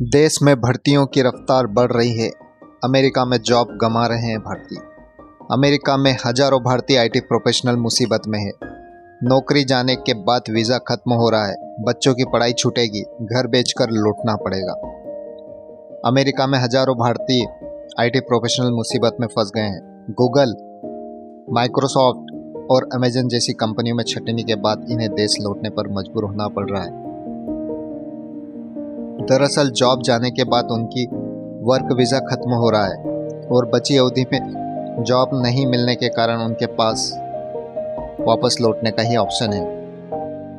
देश में भर्तियों की रफ्तार बढ़ रही है। अमेरिका में जॉब गंवा रहे हैं भारतीय। अमेरिका में हजारों भारतीय आईटी प्रोफेशनल मुसीबत में है। नौकरी जाने के बाद वीज़ा खत्म हो रहा है, बच्चों की पढ़ाई छूटेगी, घर बेचकर लौटना पड़ेगा। अमेरिका में हजारों भारतीय आईटी प्रोफेशनल मुसीबत में फंस गए हैं। गूगल, माइक्रोसॉफ्ट और अमेजन जैसी कंपनियों में छंटनी के बाद इन्हें देश लौटने पर मजबूर होना पड़ रहा है। दरअसल जॉब जाने के बाद उनकी वर्क वीज़ा खत्म हो रहा है और बची अवधि में जॉब नहीं मिलने के कारण उनके पास वापस लौटने का ही ऑप्शन है।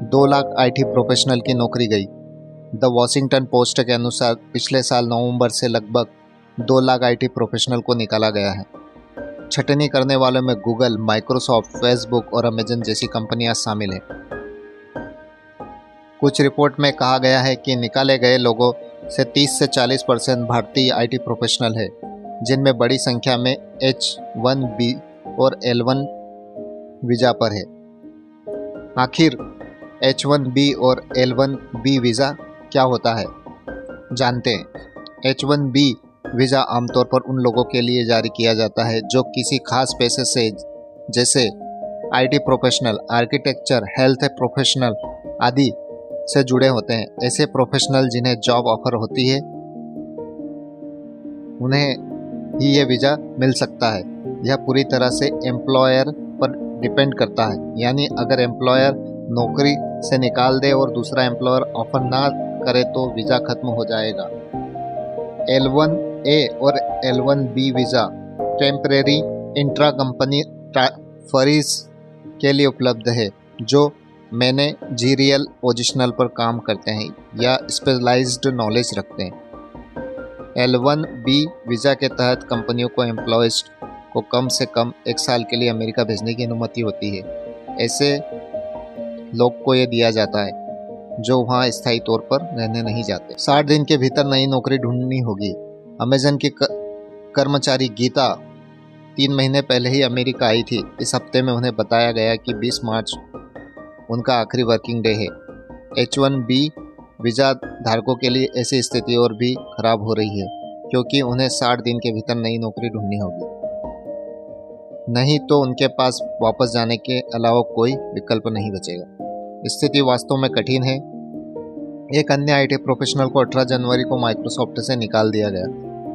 2 लाख आईटी प्रोफेशनल की नौकरी गई। द वॉशिंगटन पोस्ट के अनुसार पिछले साल नवंबर से लगभग 2 लाख आईटी प्रोफेशनल को निकाला गया है। छंटनी करने वालों में गूगल, माइक्रोसॉफ्ट, फेसबुक और अमेजन जैसी कंपनियां शामिल हैं। कुछ रिपोर्ट में कहा गया है कि निकाले गए लोगों से 30 से 40% भारतीय आईटी प्रोफेशनल है, जिनमें बड़ी संख्या में H-1B और L-1 वीज़ा पर है। आखिर H-1B और L-1B वीज़ा क्या होता है, जानते हैं। H-1B वीज़ा आमतौर पर उन लोगों के लिए जारी किया जाता है जो किसी खास पेशे से, जैसे IT professional, architecture, health professional आदि से जुड़े होते हैं। ऐसे प्रोफेशनल जिन्हें जॉब ऑफर होती है, उन्हें ही ये वीज़ा मिल सकता है। यह पूरी तरह से एम्प्लॉयर पर डिपेंड करता है, यानी अगर एम्प्लॉयर नौकरी से निकाल दे और दूसरा एम्प्लॉयर ऑफर ना करे तो वीज़ा खत्म हो जाएगा। L-1A और L-1B visa temporary intra company transferees के लिए उपलब्ध है, जो मैनेजरियल पोजिशनल पर काम करते हैं या स्पेशलाइज्ड नॉलेज रखते हैं। L-1B वीज़ा के तहत कंपनियों को एम्प्लॉयज़ को कम से कम 1 साल के लिए अमेरिका भेजने की अनुमति होती है। ऐसे लोग को ये दिया जाता है जो वहाँ स्थायी तौर पर रहने नहीं जाते। 60 दिन के भीतर नई नौकरी ढूंढनी होगी। अमेजन की कर्मचारी गीता 3 महीने पहले ही अमेरिका आई थी। इस हफ्ते में उन्हें बताया गया कि 20 मार्च उनका आखिरी वर्किंग डे है। H-1B वीज़ा धारकों के लिए ऐसी स्थिति और भी खराब हो रही है, क्योंकि उन्हें 60 दिन के भीतर नई नौकरी ढूंढनी होगी, नहीं तो उनके पास वापस जाने के अलावा कोई विकल्प नहीं बचेगा। स्थिति वास्तव में कठिन है। एक अन्य आईटी प्रोफेशनल को 18 जनवरी को माइक्रोसॉफ्ट से निकाल दिया गया।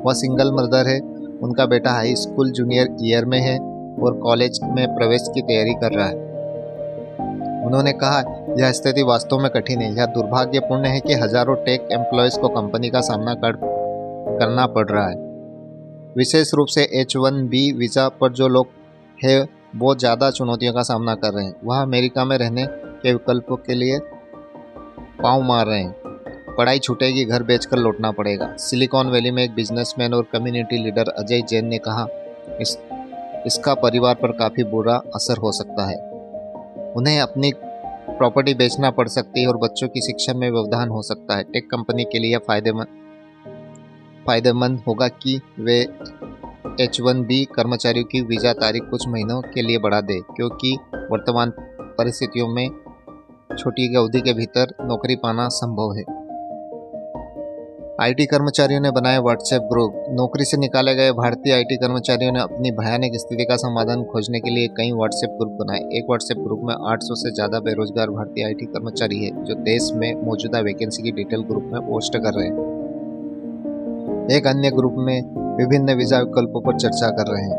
वह सिंगल मदर है। उनका बेटा हाई स्कूल जूनियर ईयर में है और कॉलेज में प्रवेश की तैयारी कर रहा है। उन्होंने कहा, यह स्थिति वास्तव में कठिन है। यह दुर्भाग्यपूर्ण है कि हजारों टेक एम्प्लॉयज़ को कंपनी का सामना करना पड़ रहा है। विशेष रूप से H-1B वीज़ा पर जो लोग हैं वो ज़्यादा चुनौतियों का सामना कर रहे हैं। वह अमेरिका में रहने के विकल्पों के लिए पाँव मार रहे हैं। पढ़ाई छूटेगी, घर बेचकर लौटना पड़ेगा। सिलिकॉन वैली में एक बिजनेसमैन और कम्युनिटी लीडर अजय जैन ने कहा, इसका परिवार पर काफ़ी बुरा असर हो सकता है। उन्हें अपनी प्रॉपर्टी बेचना पड़ सकती है और बच्चों की शिक्षा में व्यवधान हो सकता है। टेक कंपनी के लिए फायदेमंद होगा कि वे H-1B कर्मचारियों की वीज़ा तारीख कुछ महीनों के लिए बढ़ा दे, क्योंकि वर्तमान परिस्थितियों में छोटी अवधि के भीतर नौकरी पाना संभव है। आईटी कर्मचारियों ने बनाया व्हाट्सएप ग्रुप। नौकरी से निकाले गए भारतीय आईटी कर्मचारियों ने अपनी भयानक स्थिति का समाधान खोजने के लिए कई व्हाट्सएप ग्रुप बनाए। एक व्हाट्सएप ग्रुप में 800 से ज़्यादा बेरोजगार भारतीय आईटी कर्मचारी हैं, जो देश में मौजूदा वैकेंसी की डिटेल ग्रुप में पोस्ट कर रहे हैं। एक अन्य ग्रुप में विभिन्न वीज़ा विकल्पों पर चर्चा कर रहे हैं।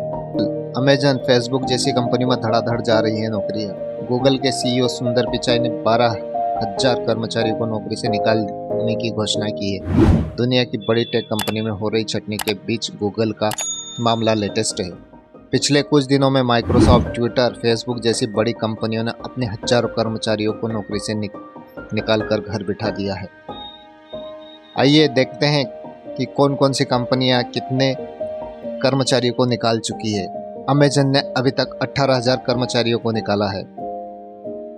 अमेजन, फेसबुक जैसी कंपनी में धड़ाधड़ जा रही है नौकरियाँ। गूगल के CEO सुंदर पिचाई ने 12,000 कर्मचारियों को नौकरी से निकालने की घोषणा की है। दुनिया की बड़ी टेक कंपनी में हो रही छंटनी के बीच गूगल का मामला लेटेस्ट है। पिछले कुछ दिनों में माइक्रोसॉफ्ट, ट्विटर, फेसबुक जैसी बड़ी कंपनियों ने अपने हजारों कर्मचारियों को नौकरी से निकाल कर घर बिठा दिया है। आइए देखते हैं कि कौन कौन सी कंपनियां कितने कर्मचारियों को निकाल चुकी है। अमेजन ने अभी तक 18,000 कर्मचारियों को निकाला है,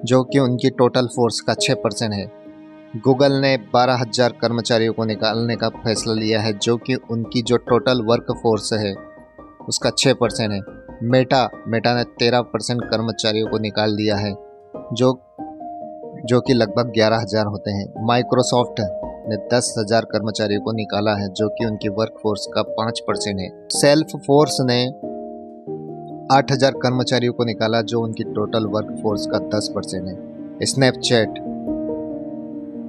जो कि उनकी टोटल फोर्स का 6% है। गूगल ने 12,000 कर्मचारियों को निकालने का फैसला लिया है, जो कि उनकी जो टोटल वर्क फोर्स है उसका 6% है। मेटा ने 13% कर्मचारियों को निकाल दिया है, जो कि लगभग 11,000 होते हैं। माइक्रोसॉफ्ट ने 10,000 कर्मचारियों को निकाला है, जो कि उनकी वर्कफोर्स का 5% है। सेल्फ फोर्स ने 8,000 कर्मचारियों को निकाला, जो उनकी टोटल वर्कफोर्स का 10% है। स्नैपचैट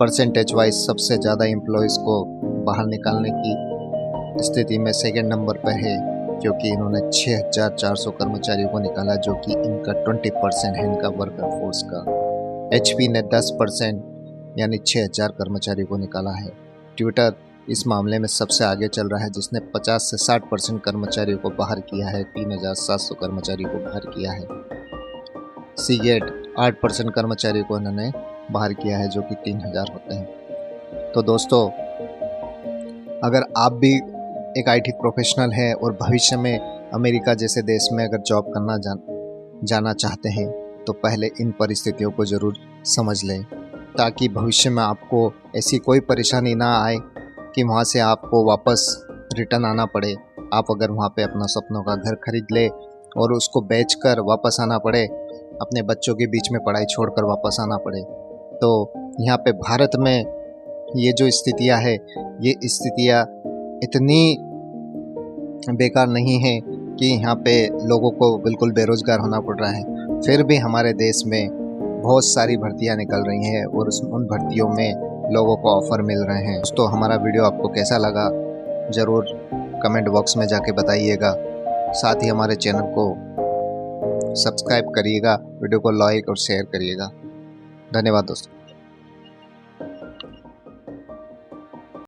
परसेंटेज वाइज सबसे ज़्यादा एम्प्लॉयज़ को बाहर निकालने की स्थिति में सेकंड नंबर पर है, क्योंकि इन्होंने 6,400 कर्मचारियों को निकाला, जो कि इनका 20% है इनका वर्कफोर्स का। HP ने 10% यानी 6,000 कर्मचारियों को निकाला है। ट्विटर इस मामले में सबसे आगे चल रहा है, जिसने 50 से 60% कर्मचारियों को बाहर किया है, 3,700 कर्मचारियों को बाहर किया है। सीगेट 8% कर्मचारियों को इन्होंने बाहर किया है, जो कि 3,000 होते हैं। तो दोस्तों, अगर आप भी एक IT प्रोफेशनल हैं और भविष्य में अमेरिका जैसे देश में अगर जॉब करना जाना चाहते हैं, तो पहले इन परिस्थितियों को ज़रूर समझ लें, ताकि भविष्य में आपको ऐसी कोई परेशानी ना आए कि वहाँ से आपको वापस रिटर्न आना पड़े। आप अगर वहाँ पे अपना सपनों का घर खरीद ले और उसको बेचकर वापस आना पड़े, अपने बच्चों के बीच में पढ़ाई छोड़कर वापस आना पड़े। तो यहाँ पे भारत में ये जो स्थितियाँ है, ये स्थितियाँ इतनी बेकार नहीं है कि यहाँ पे लोगों को बिल्कुल बेरोज़गार होना पड़ रहा है। फिर भी हमारे देश में बहुत सारी भर्तियाँ निकल रही हैं और उन भर्तियों में लोगों को ऑफ़र मिल रहे हैं। दोस्तों, हमारा वीडियो आपको कैसा लगा ज़रूर कमेंट बॉक्स में जाके बताइएगा। साथ ही हमारे चैनल को सब्सक्राइब करिएगा, वीडियो को लाइक और शेयर करिएगा। धन्यवाद दोस्तों।